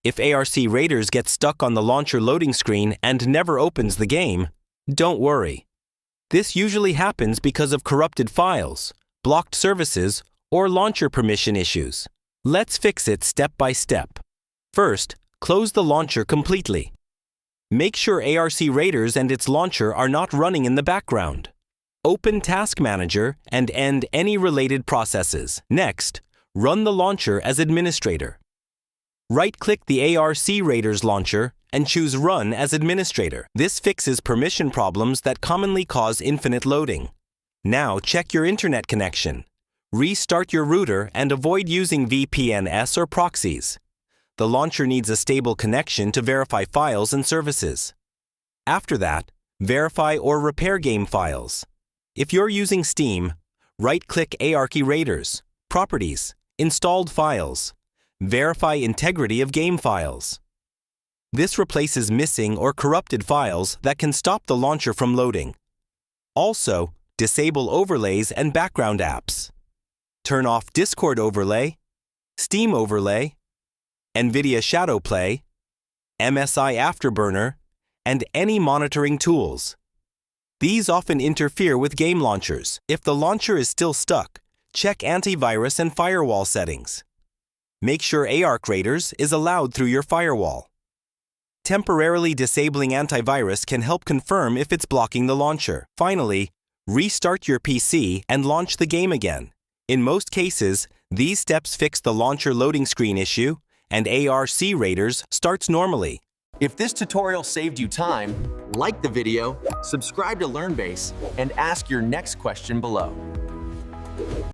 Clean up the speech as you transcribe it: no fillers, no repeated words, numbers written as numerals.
If ARC Raiders gets stuck on the launcher loading screen and never opens the game, don't worry. This usually happens because of corrupted files, blocked services, or launcher permission issues. Let's fix it step by step. First, close the launcher completely. Make sure ARC Raiders and its launcher are not running in the background. Open Task Manager and end any related processes. Next, run the launcher as administrator. Right-click the ARC Raiders launcher and choose Run as administrator. This fixes permission problems that commonly cause infinite loading. Now check your internet connection. Restart your router and avoid using VPNs or proxies. The launcher needs a stable connection to verify files and services. After that, verify or repair game files. If you're using Steam, right-click ARC Raiders, Properties, Installed Files. Verify integrity of game files. This replaces missing or corrupted files that can stop the launcher from loading. Also, disable overlays and background apps. Turn off Discord overlay, Steam overlay, NVIDIA Shadowplay, MSI Afterburner, and any monitoring tools. These often interfere with game launchers. If the launcher is still stuck, check antivirus and firewall settings. Make sure ARC Raiders is allowed through your firewall. Temporarily disabling antivirus can help confirm if it's blocking the launcher. Finally, restart your PC and launch the game again. In most cases, these steps fix the launcher loading screen issue, and ARC Raiders starts normally. If this tutorial saved you time, like the video, subscribe to LearnBase, and ask your next question below.